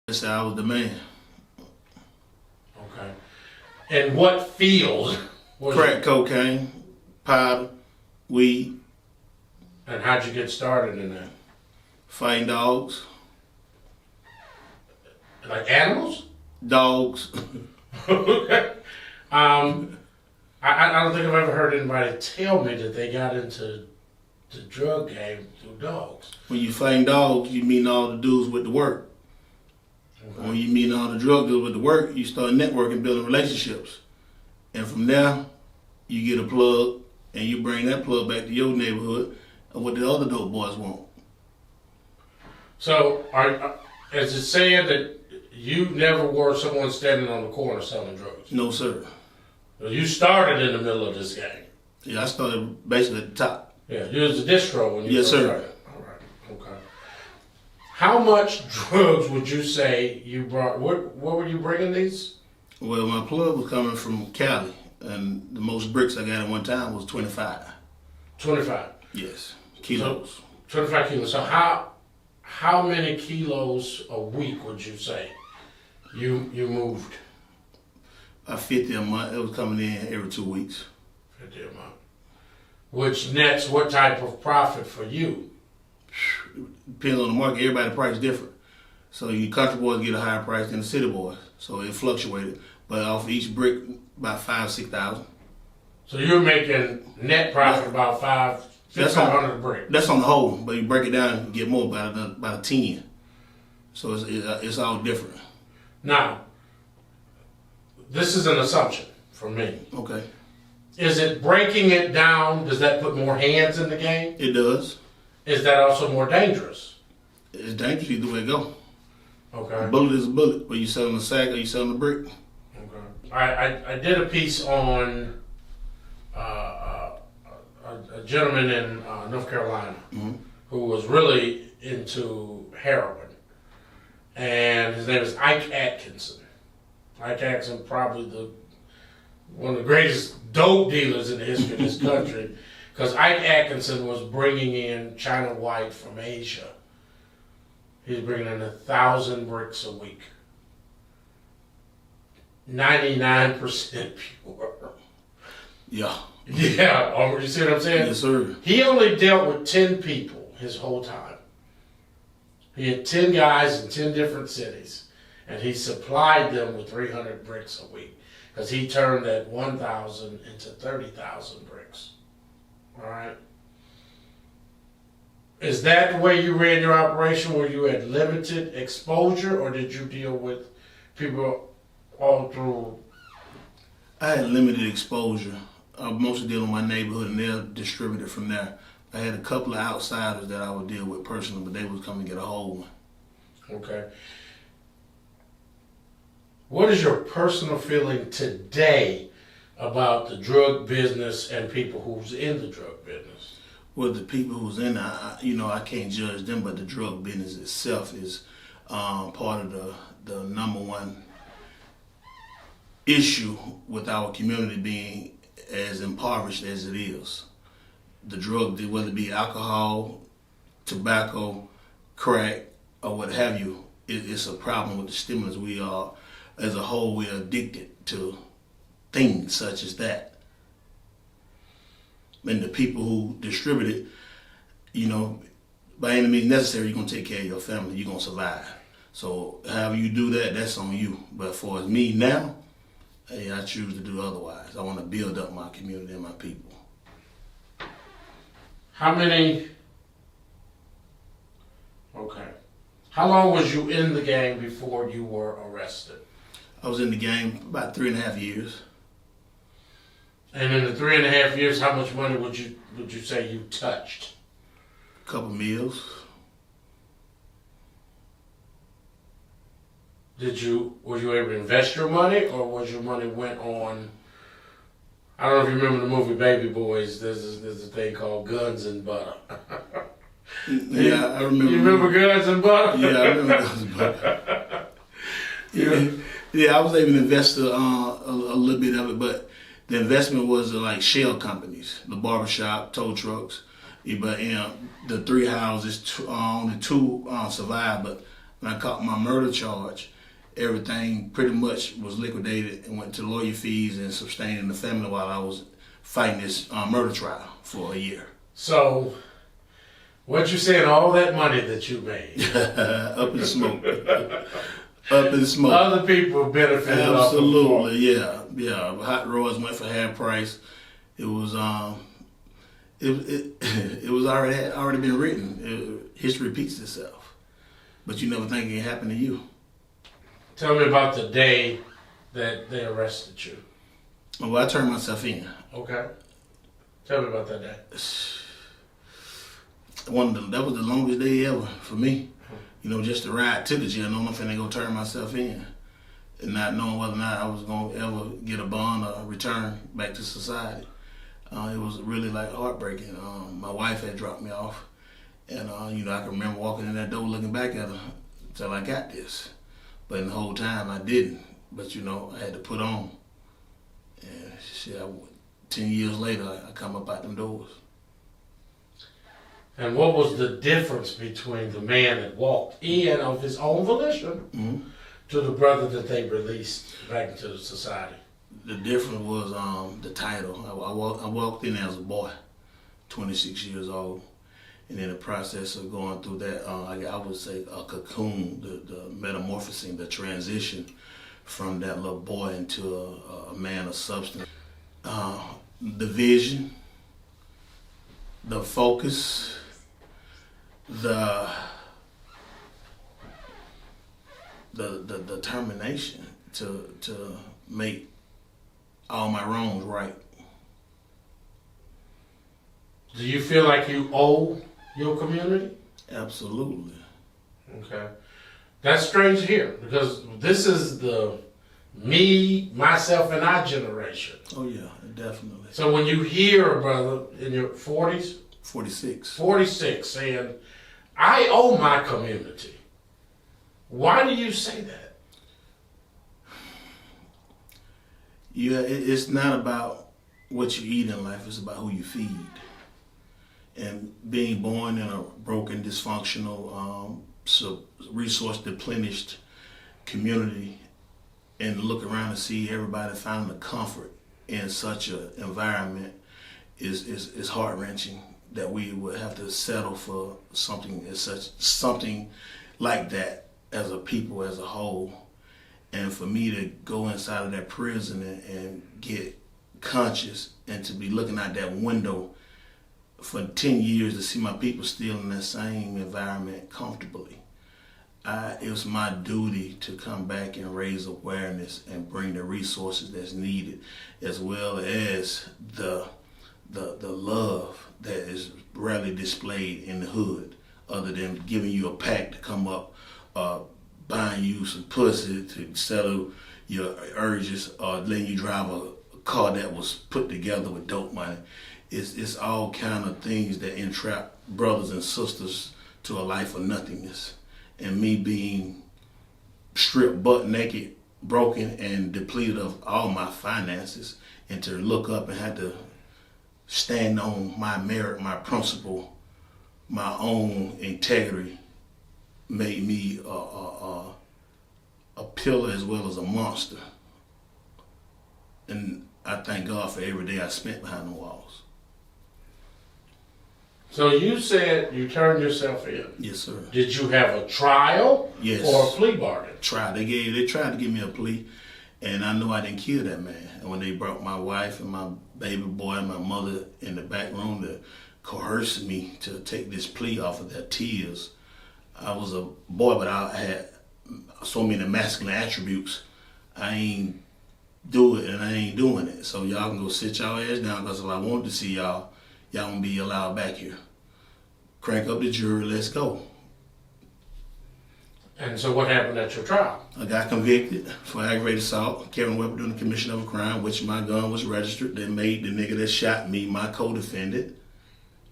That's how I was the man. Okay. And what field was Crack cocaine, powder, weed. And how'd you get started in that? Fighting dogs. Like animals? Dogs. I don't think I've ever heard anybody tell me that they got into the drug game through dogs. When you fighting dogs, you meet all the dudes with the work. Okay. When you meet all the drug dealers with the work, you start networking, building relationships. And from there, you get a plug, and you bring that plug back to your neighborhood of what the other dope boys want. So, is it saying that you never were someone standing on the corner selling drugs? No, sir. You started in the middle of this game. Yeah, I started basically at the top. Yeah, you was the distro when you Yes, sir. started. All right, okay. How much drugs would you say you brought? What were you bringing these? Well, my plug was coming from Cali, and the most bricks I got at one time was 25. 25. Yes, kilos. 25 kilos. So how many kilos a week would you say you moved? 50 a month. It was coming in every 2 weeks. 50 a month. Which nets what type of profit for you? Depends on the market. Everybody's price is different. So you country boys get a higher price than the city boys. So it fluctuated. But off each brick, about $5,000-6,000. So you're making net profit about $500 a brick. That's on the whole, but you break it down and get more about a 10. So it's all different. Now, this is an assumption for me. Okay. Is it breaking it down? Does that put more hands in the game? It does. Is that also more dangerous? It's dangerous either way it go. Okay. A bullet is a bullet. Whether you selling a sack or you selling a brick. Okay. I did a piece on a gentleman in North Carolina who was really into heroin, and his name is Ike Atkinson. Ike Atkinson, probably one of the greatest dope dealers in the history of this country, because Ike Atkinson was bringing in China White from Asia. He was bringing in 1,000 bricks a week. 99% pure. Yeah. Yeah, you see what I'm saying? Yes, sir. He only dealt with 10 people his whole time. He had 10 guys in 10 different cities, and he supplied them with 300 bricks a week, because he turned that 1,000 into 30,000 bricks. All right? Is that the way you ran your operation, where you had limited exposure, or did you deal with people all through? I had limited exposure. I mostly deal with my neighborhood, and they're distributed from there. I had a couple of outsiders that I would deal with personally, but they was coming to get a whole one. Okay. What is your personal feeling today about the drug business and people who's in the drug business? Well, the people who's in it, I can't judge them, but the drug business itself is part of the number one issue with our community being as impoverished as it is. The drug, whether it be alcohol, tobacco, crack, or what have you, it's a problem with the stimulants. We are, as a whole, we are addicted to things such as that. And the people who distribute it, by any means necessary, you're going to take care of your family. You're going to survive. So however you do that, that's on you. But for me now, hey, I choose to do otherwise. I want to build up my community and my people. How long was you in the game before you were arrested? I was in the game about 3.5 years. And in the 3.5 years, how much money would you say you touched? A couple meals. Were you able to invest your money, or was your money went on? I don't know if you remember the movie Baby Boys. There's a thing called Guns and Butter. Yeah, I remember. You remember Guns and Butter? Yeah, I remember Guns and Butter. Yeah, I was able to invest a little bit of it, but the investment was like shell companies, the barbershop, tow trucks. But the 3 houses, only 2 survived, but when I caught my murder charge, everything pretty much was liquidated and went to lawyer fees and sustaining the family while I was fighting this murder trial for a year. So, what you saying? All that money that you made, Up in smoke. Up in smoke. Other people benefited. Absolutely, yeah. Hot rods went for half price. It was it was already been written. History repeats itself, but you never think it happened to you. Tell me about the day that they arrested you. Well, I turned myself in. Okay. Tell me about that day. That was the longest day ever for me. Just to ride to the jail, knowing I'm finna go turn myself in, and not knowing whether or not I was gonna ever get a bond or return back to society. It was really like heartbreaking. My wife had dropped me off, and I can remember walking in that door, looking back at her until I got this. But in the whole time I didn't. But I had to put on. And 10 years later, I come up out them doors. And what was the difference between the man that walked in of his own volition to the brother that they released back into society? The difference was the title. I walked in as a boy, 26 years old. And in the process of going through that, I would say a cocoon, the metamorphosing, the transition from that little boy into a man of substance. The vision, the focus, the determination to make all my wrongs right. Do you feel like you owe your community? Absolutely. Okay. That's strange to hear, because this is the me, myself, and I generation. Oh yeah, definitely. So when you hear a brother in your 40s? 46. 46 saying, I owe my community. Why do you say that? Yeah, it's not about what you eat in life, it's about who you feed. And being born in a broken, dysfunctional, resource depleted community, and look around and see everybody finding the comfort in such an environment is heart-wrenching, that we would have to settle for something like that as a people, as a whole. And for me to go inside of that prison and get conscious, and to be looking out that window for 10 years to see my people still in that same environment comfortably. It was my duty to come back and raise awareness and bring the resources that's needed, as well as the love that is rarely displayed in the hood, other than giving you a pack to come up, buying you some pussy to settle your urges, or letting you drive a car that was put together with dope money. It's all kind of things that entrap brothers and sisters to a life of nothingness. And me being stripped butt naked, broken, and depleted of all my finances, and to look up and have to stand on my merit, my principle, my own integrity, made me a pillar as well as a monster. And I thank God for every day I spent behind the walls. So you said you turned yourself in. Yes, sir. Did you have a trial? Yes. Or a plea bargain? They tried to give me a plea, and I knew I didn't kill that man. And when they brought my wife and my baby boy and my mother in the back room to coerce me to take this plea off of their tears, I was a boy, but I had so many masculine attributes. I ain't do it, and I ain't doing it. So y'all can go sit y'all ass down, because if I wanted to see y'all won't be allowed back here. Crank up the jury, let's go. And so what happened at your trial? I got convicted for aggravated assault, carrying a weapon during the commission of a crime, which my gun was registered. They made the nigga that shot me my co-defendant,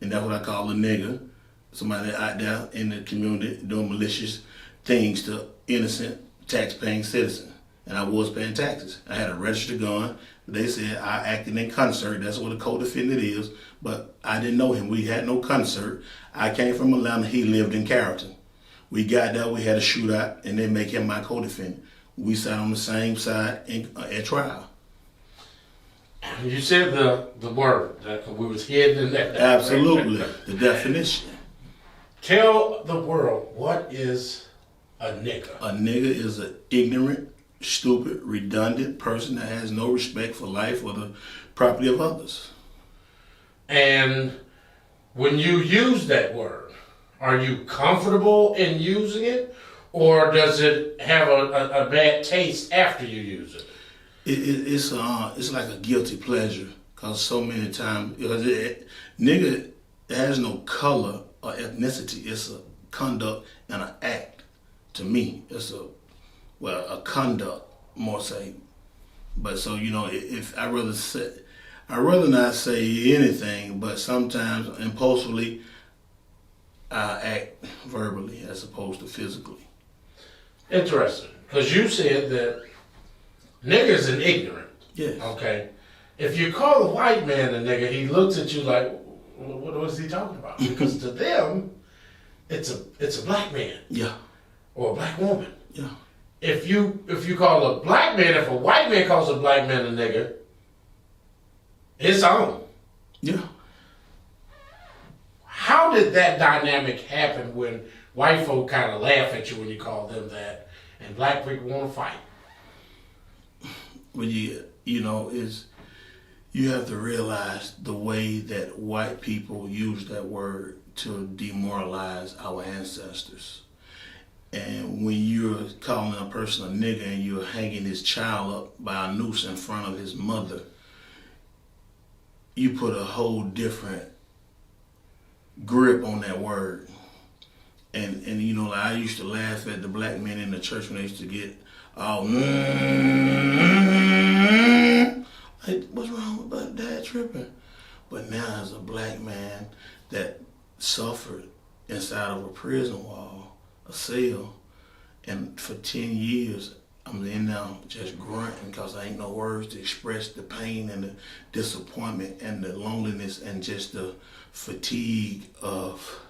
and that's what I call a nigga. Somebody out there in the community doing malicious things to innocent tax-paying citizens. And I was paying taxes. I had a registered gun. They said I acted in concert. That's what a co-defendant is. But I didn't know him. We had no concert. I came from Atlanta. He lived in Carrollton. We got there, we had a shootout, and they make him my co-defendant. We sat on the same side at trial. You said the word that we was hidden in that. Absolutely, the definition. Tell the world, what is a nigga? A nigga is an ignorant, stupid, redundant person that has no respect for life or the property of others. And when you use that word, are you comfortable in using it, or does it have a bad taste after you use it? It's like a guilty pleasure, because so many times, nigga has no color or ethnicity. It's a conduct and an act. To me, it's a conduct more say. But so if I rather not say anything, but sometimes impulsively I act verbally as opposed to physically. Interesting, because you said that nigga's an ignorant. Yes. Okay. If you call a white man a nigga, he looks at you like, what was he talking about? Because to them, it's a black man. Yeah. Or a black woman. Yeah. If you call a black man, if a white man calls a black man a nigga, it's on. Yeah. How did that dynamic happen when white folk kind of laugh at you when you call them that, and black people want to fight? When you have to realize the way that white people use that word to demoralize our ancestors. And when you're calling a person a nigga and you're hanging his child up by a noose in front of his mother, you put a whole different grip on that word. And like I used to laugh at the black men in the church when they used to get all like, what's wrong with dad tripping? But now as a black man that suffered inside of a prison wall, a cell, and for 10 years I'm in there just grunting because I ain't no words to express the pain and the disappointment and the loneliness and just the fatigue of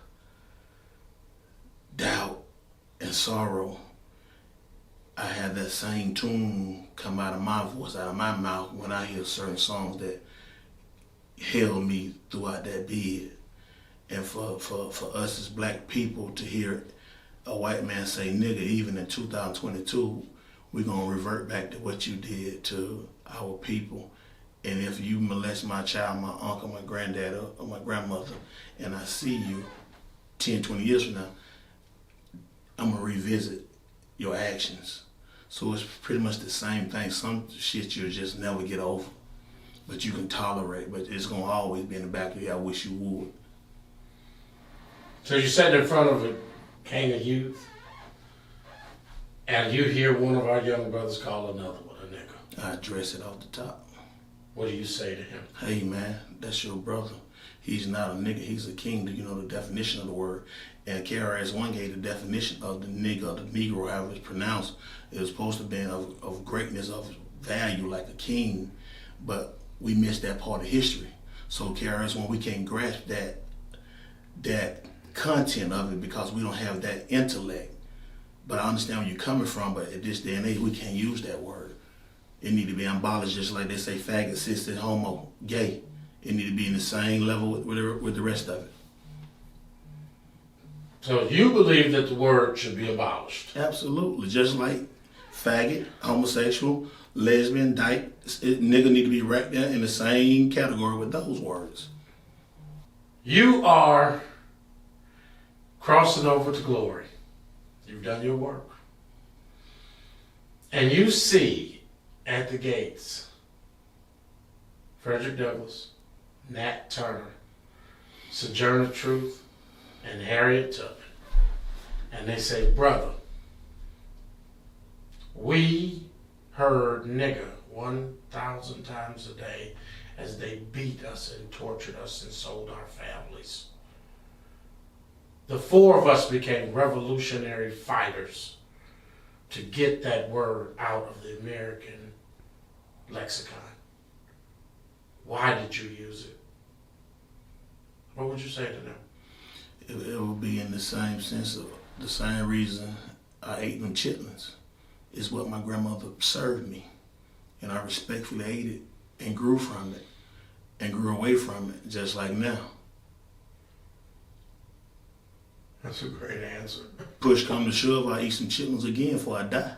doubt and sorrow. I had that same tune come out of my voice, out of my mouth when I hear certain songs that held me throughout that bed. And for us as black people to hear a white man say nigga, even in 2022, we're gonna revert back to what you did to our people. And if you molest my child, my uncle, my granddad, or my grandmother, and I see you 10, 20 years from now, I'm gonna revisit your actions. So it's pretty much the same thing. Some shit you'll just never get over, but you can tolerate, but it's gonna always be in the back of your head, I wish you would. So you sat in front of a gang of youth, and you hear one of our young brothers call another one a nigga. I address it off the top. What do you say to him? Hey man, that's your brother. He's not a nigga, he's a king. You know the definition of the word. And KRS-One gave the definition of the nigga, the Negro, however it's pronounced. It was supposed to be of greatness, of value, like a king, but we missed that part of history. So KRS-One, we can't grasp that content of it because we don't have that intellect. But I understand where you're coming from, but at this day and age, we can't use that word. It need to be abolished, just like they say faggot, cishet, homo, gay. It need to be in the same level with the rest of it. So you believe that the word should be abolished? Absolutely. Just like faggot, homosexual, lesbian, dyke, nigga need to be right there in the same category with those words. You are crossing over to glory. You've done your work. And you see at the gates Frederick Douglass, Nat Turner, Sojourner Truth, and Harriet Tubman. And they say, brother, we heard nigger 1,000 times a day as they beat us and tortured us and sold our families. The four of us became revolutionary fighters to get that word out of the American lexicon. Why did you use it? What would you say to them? It would be in the same sense of The same reason I ate them chitlins is what my grandmother served me. And I respectfully ate it and grew from it and grew away from it, just like now. That's a great answer. Push come to shove, I eat some chitlins again before I die.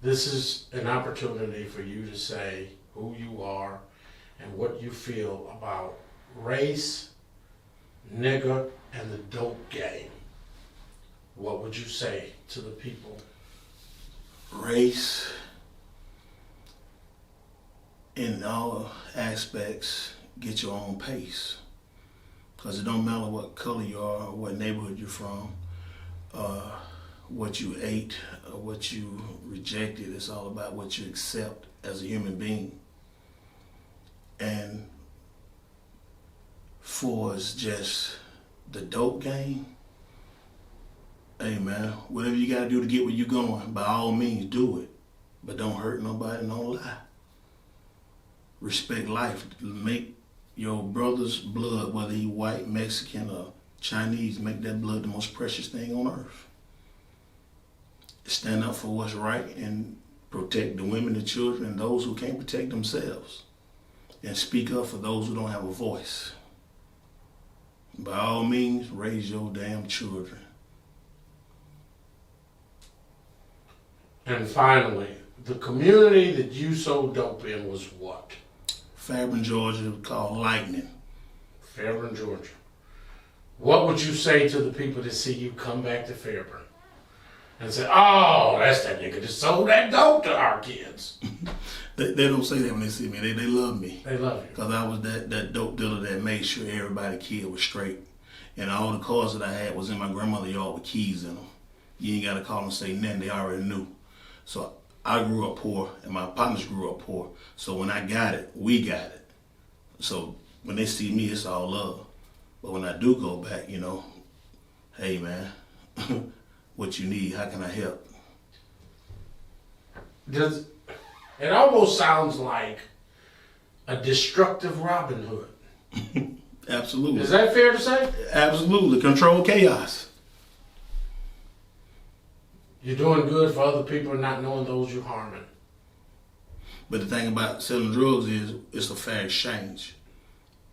This is an opportunity for you to say who you are and what you feel about race, nigger, and the dope game. What would you say to the people? Race, in all aspects, get your own pace. Because it don't matter what color you are, or what neighborhood you're from, what you ate, or what you rejected. It's all about what you accept as a human being. And for it's just the dope game, hey man, whatever you gotta do to get where you're going, by all means do it. But don't hurt nobody, don't lie. Respect life. Make your brother's blood, whether he white, Mexican, or Chinese, make that blood the most precious thing on earth. Stand up for what's right and protect the women, the children, and those who can't protect themselves. And speak up for those who don't have a voice. By all means, raise your damn children. And finally, the community that you sold dope in was what? Fairburn, Georgia, called Lightning. Fairburn, Georgia. What would you say to the people that see you come back to Fairburn and say, oh, that's that nigga that sold that dope to our kids? They don't say that when they see me. They love me. They love you. Because I was that dope dealer that made sure everybody kid was straight. And all the cars that I had was in my grandmother's yard with keys in them. You ain't got to call and say nothing. They already knew. So I grew up poor, and my partners grew up poor. So when I got it, we got it. So when they see me, it's all love. But when I do go back, you know, hey man, what you need? How can I help? It almost sounds like a destructive Robin Hood. Absolutely. Is that fair to say? Absolutely. Control chaos. You're doing good for other people and not knowing those you're harming. But the thing about selling drugs is it's a fair exchange.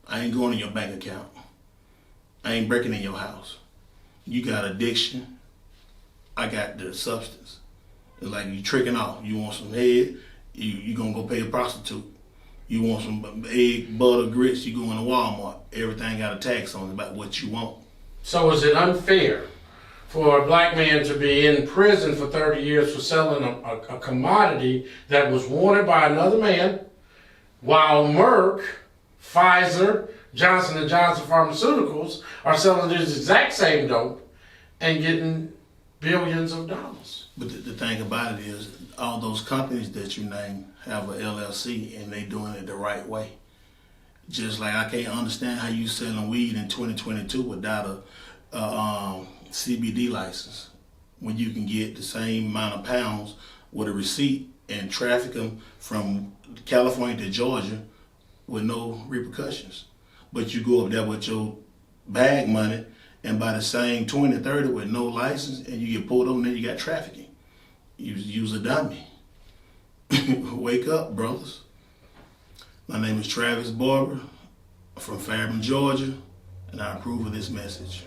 I ain't going in your bank account. I ain't breaking in your house. You got addiction. I got the substance. It's like you tricking off. You want some head, you gonna go pay a prostitute. You want some egg, butter, grits, you go into Walmart. Everything got a tax on it about what you want. So is it unfair for a black man to be in prison for 30 years for selling a commodity that was wanted by another man, while Merck, Pfizer, Johnson & Johnson Pharmaceuticals are selling this exact same dope and getting billions of dollars? But the thing about it is, all those companies that you name have a LLC and they doing it the right way. Just like I can't understand how you selling weed in 2022 without a CBD license, when you can get the same amount of pounds with a receipt and traffic them from California to Georgia with no repercussions. But you go up there with your bag money and buy the same 20, 30 with no license and you get pulled over and then you got trafficking. Use a dummy. Wake up, brothers. My name is Travis Barber from Fairburn, Georgia, and I approve of this message.